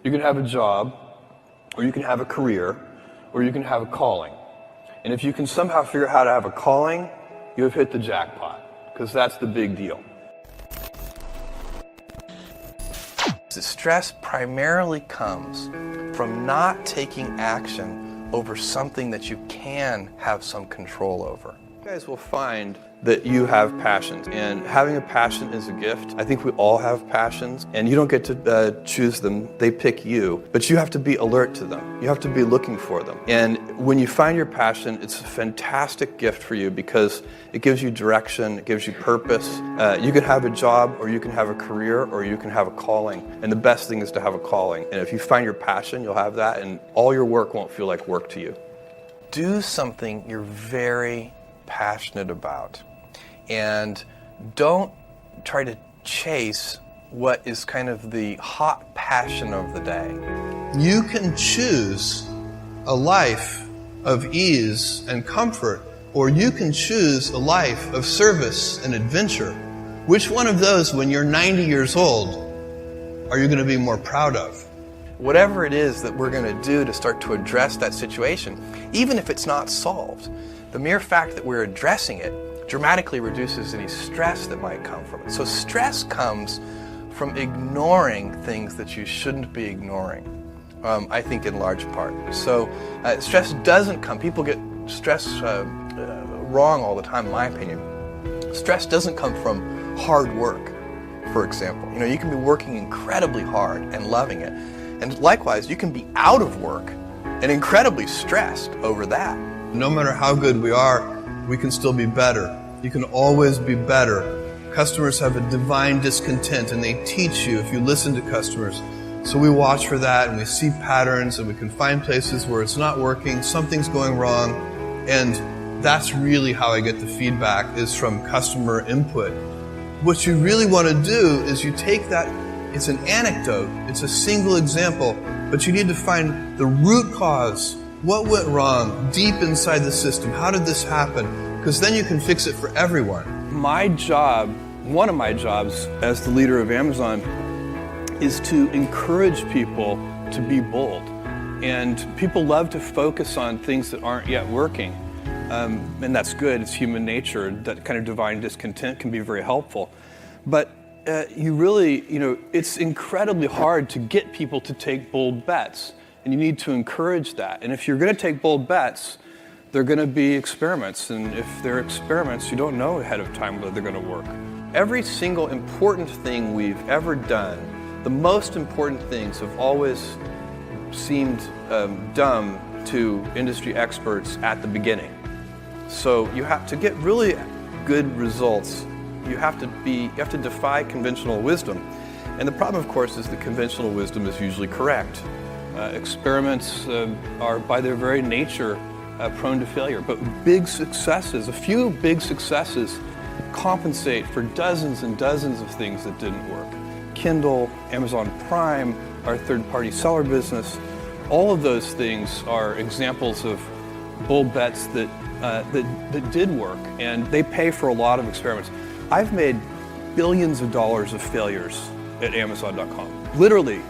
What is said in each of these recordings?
You can have a job, or you can have a career, or you can have a calling. And if you can somehow figure out how to have a calling, you have hit the jackpot, because that's the big deal. The stress primarily comes from not taking action over something that you can have some control over. You guys will find that you have passions, and having a passion is a gift. I think we all have passions, and you don't get to choose them. They pick you, but you have to be alert to them. You have to be looking for them. And when you find your passion, it's a fantastic gift for you because it gives you direction, it gives you purpose. You can have a job, or you can have a career, or you can have a calling. And the best thing is to have a calling. And if you find your passion, you'll have that, and all your work won't feel like work to you. Do something you're very passionate about. And don't try to chase what is kind of the hot passion of the day. You can choose a life of ease and comfort, or you can choose a life of service and adventure. Which one of those, when you're 90 years old, are you going to be more proud of? Whatever it is that we're going to do to start to address that situation, even if it's not solved, the mere fact that we're addressing it dramatically reduces any stress that might come from it. So stress comes from ignoring things that you shouldn't be ignoring, I think in large part. So stress doesn't come, people get stress wrong all the time in my opinion. Stress doesn't come from hard work, for example. You can be working incredibly hard and loving it. And likewise, you can be out of work and incredibly stressed over that. No matter how good we are, we can still be better. You can always be better. Customers have a divine discontent, and they teach you if you listen to customers. So we watch for that, and we see patterns, and we can find places where it's not working, something's going wrong, and that's really how I get the feedback, is from customer input. What you really want to do is you take that, it's an anecdote, it's a single example, but you need to find the root cause. What went wrong deep inside the system? How did this happen? Because then you can fix it for everyone. My job, one of my jobs as the leader of Amazon, is to encourage people to be bold. And people love to focus on things that aren't yet working. And that's good, it's human nature. That kind of divine discontent can be very helpful. But you really, it's incredibly hard to get people to take bold bets. And you need to encourage that. And if you're going to take bold bets, they're going to be experiments. And if they're experiments, you don't know ahead of time whether they're going to work. Every single important thing we've ever done, the most important things have always seemed dumb to industry experts at the beginning. So you have to get really good results. You have to defy conventional wisdom. And the problem, of course, is that conventional wisdom is usually correct. Experiments are, by their very nature, prone to failure. But big successes, a few big successes, compensate for dozens and dozens of things that didn't work. Kindle, Amazon Prime, our third-party seller business, all of those things are examples of bold bets that did work, and they pay for a lot of experiments. I've made billions of dollars of failures at Amazon.com. Literally,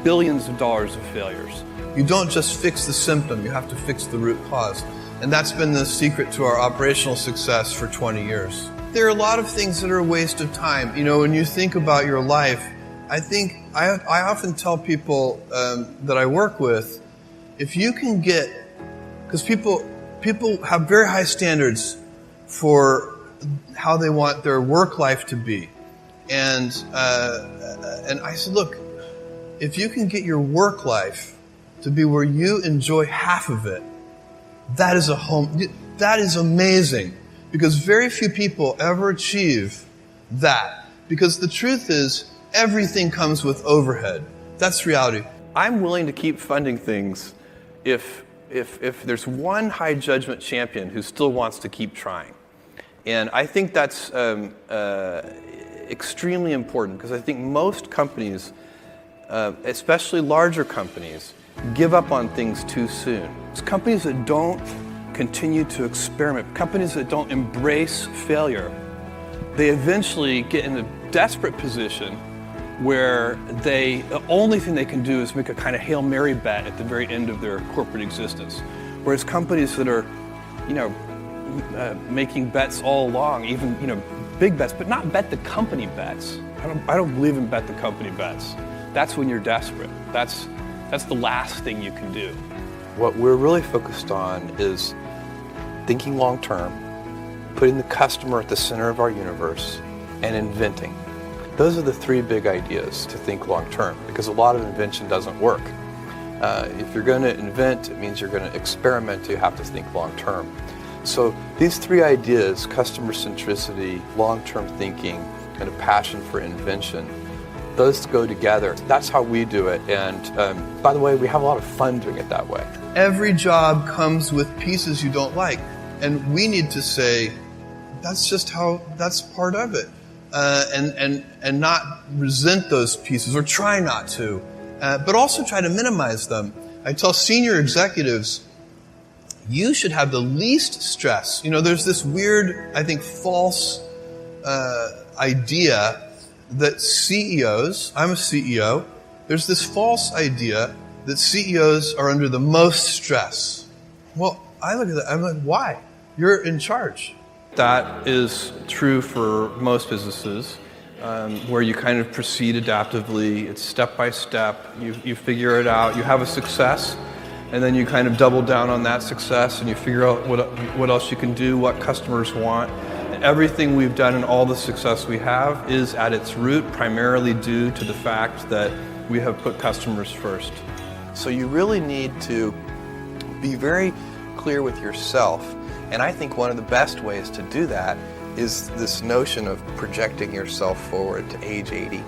billions of dollars of failures. You don't just fix the symptom, you have to fix the root cause. And that's been the secret to our operational success for 20 years. There are a lot of things that are a waste of time. When you think about your life, I often tell people that I work with, if you can get, because people have very high standards for how they want their work life to be. And I said, look, if you can get your work life to be where you enjoy half of it, that is amazing. Because very few people ever achieve that. Because the truth is, everything comes with overhead. That's reality. I'm willing to keep funding things if there's one high judgment champion who still wants to keep trying. And I think that's extremely important, because I think most companies, especially larger companies, give up on things too soon. It's companies that don't continue to experiment, companies that don't embrace failure, they eventually get in a desperate position where the only thing they can do is make a kind of Hail Mary bet at the very end of their corporate existence. Whereas companies that are, making bets all along, even, big bets, but not bet the company bets. I don't believe in bet the company bets. That's when you're desperate. That's the last thing you can do. What we're really focused on is thinking long term, putting the customer at the center of our universe, and inventing. Those are the three big ideas to think long term, because a lot of invention doesn't work. If you're going to invent, it means you're going to experiment, you have to think long term. So these three ideas, customer centricity, long-term thinking, and a passion for invention, those go together. That's how we do it. And by the way, we have a lot of fun doing it that way. Every job comes with pieces you don't like. And we need to say, that's part of it. And not resent those pieces, or try not to, but also try to minimize them. I tell senior executives, you should have the least stress. There's this weird, I think, false idea that CEOs, I'm a CEO, there's this false idea that CEOs are under the most stress. Well, I look at that, I'm like, why? You're in charge. That is true for most businesses, where you kind of proceed adaptively. It's step by step. You figure it out. You have a success, and then you kind of double down on that success, and you figure out what else you can do, what customers want. And everything we've done and all the success we have is at its root primarily due to the fact that we have put customers first. So you really need to be very clear with yourself. And I think one of the best ways to do that is this notion of projecting yourself forward to age 80,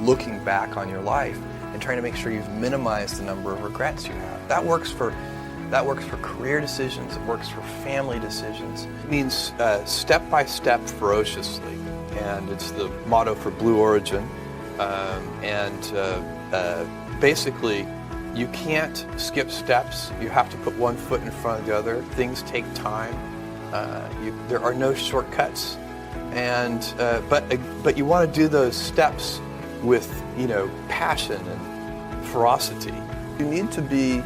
looking back on your life and trying to make sure you've minimized the number of regrets you have. That works for career decisions. It works for family decisions. It means step by step ferociously, and it's the motto for Blue Origin. Basically, you can't skip steps. You have to put one foot in front of the other. Things take time. There are no shortcuts, but you want to do those steps with passion and ferocity. You need to be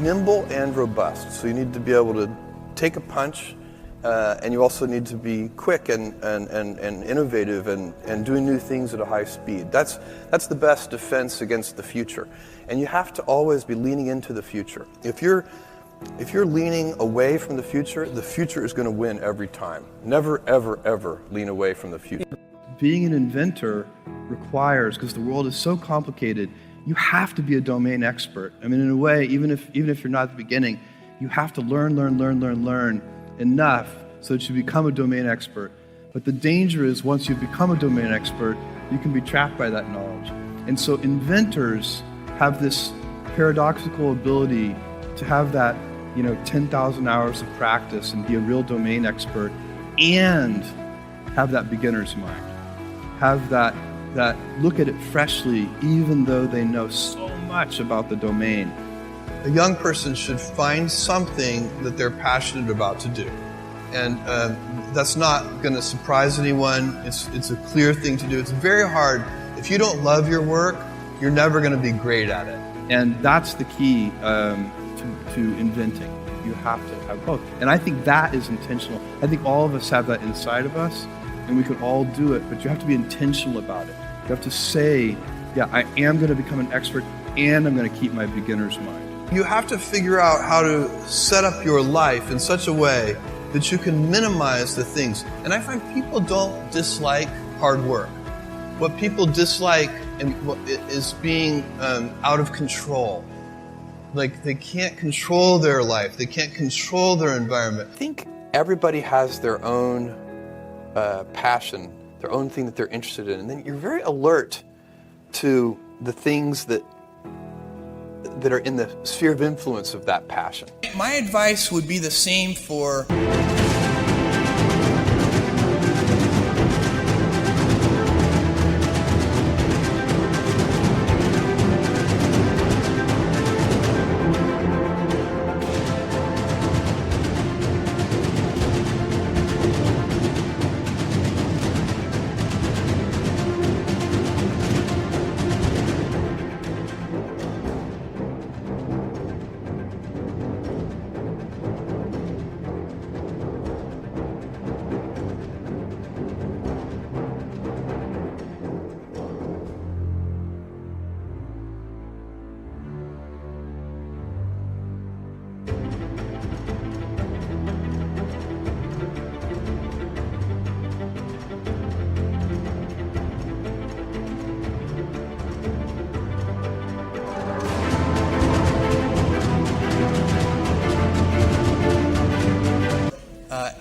nimble and robust. So you need to be able to take a punch, and you also need to be quick and innovative and doing new things at a high speed. That's the best defense against the future. And you have to always be leaning into the future. If you're leaning away from the future is going to win every time. Never, ever, ever lean away from the future. Being an inventor requires, because the world is so complicated, you have to be a domain expert. I mean, in a way, even if you're not at the beginning, you have to learn enough so that you become a domain expert. But the danger is, once you become a domain expert, you can be trapped by that knowledge. And so inventors have this paradoxical ability to have that 10,000 hours of practice and be a real domain expert, and have that beginner's mind. Have that look at it freshly, even though they know so much about the domain. A young person should find something that they're passionate about to do. And that's not going to surprise anyone. It's a clear thing to do. It's very hard. If you don't love your work, you're never going to be great at it. And that's the key to inventing. You have to have both. And I think that is intentional. I think all of us have that inside of us, and we could all do it, but you have to be intentional about it. You have to say, yeah, I am going to become an expert, and I'm going to keep my beginner's mind. You have to figure out how to set up your life in such a way that you can minimize the things. And I find people don't dislike hard work. What people dislike is being out of control. Like, they can't control their life. They can't control their environment. I think everybody has their own passion, their own thing that they're interested in. And then you're very alert to the things that are in the sphere of influence of that passion. My advice would be the same for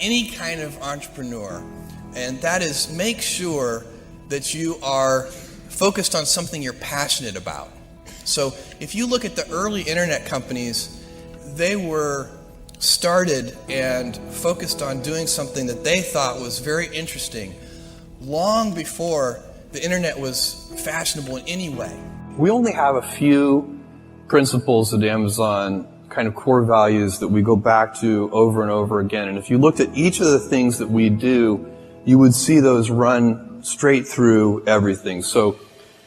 any kind of entrepreneur, and that is make sure that you are focused on something you're passionate about. So if you look at the early internet companies, they were started and focused on doing something that they thought was very interesting long before the internet was fashionable in any way. We only have a few principles at Amazon, kind of core values that we go back to over and over again. And if you looked at each of the things that we do, you would see those run straight through everything. So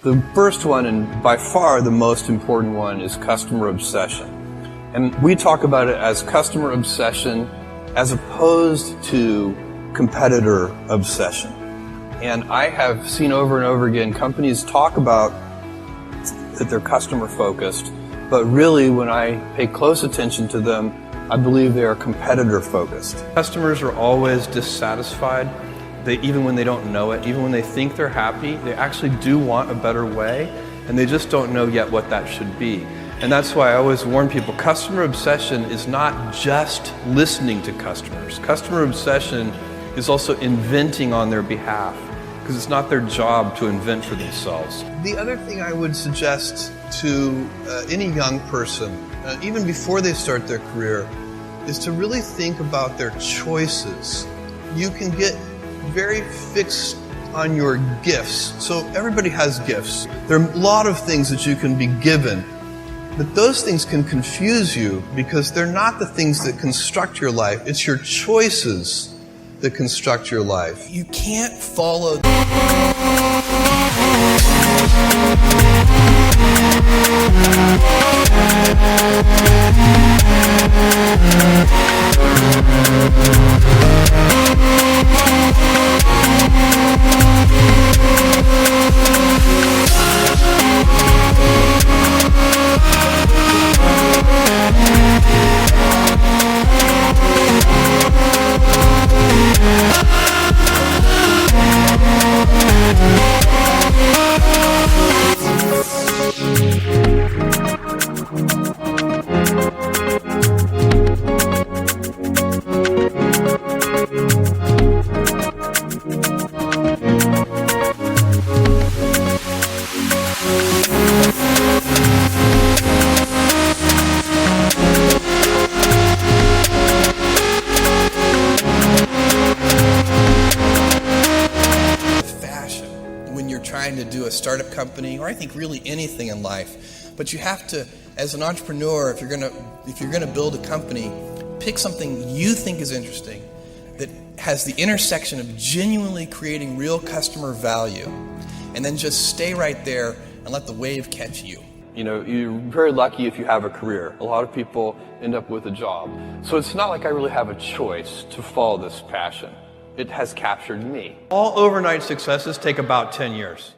the first one, and by far the most important one, is customer obsession. And we talk about it as customer obsession as opposed to competitor obsession. And I have seen over and over again companies talk about that they're customer focused, but really when I pay close attention to them, I believe they are competitor focused. Customers are always dissatisfied. Even when they don't know it, even when they think they're happy, they actually do want a better way, and they just don't know yet what that should be. And that's why I always warn people, customer obsession is not just listening to customers. Customer obsession is also inventing on their behalf, because it's not their job to invent for themselves. The other thing I would suggest to any young person, even before they start their career, is to really think about their choices. You can get very fixed on your gifts. So everybody has gifts. There are a lot of things that you can be given, but those things can confuse you because they're not the things that construct your life. It's your choices that construct your life. You can't follow trying to do a startup company, or I think really anything in life. But you have to, as an entrepreneur, if you're gonna build a company, pick something you think is interesting that has the intersection of genuinely creating real customer value, and then just stay right there and let the wave catch you. You know, you're very lucky if you have a career. A lot of people end up with a job. So it's not like I really have a choice to follow this passion. It has captured me. All overnight successes take about 10 years.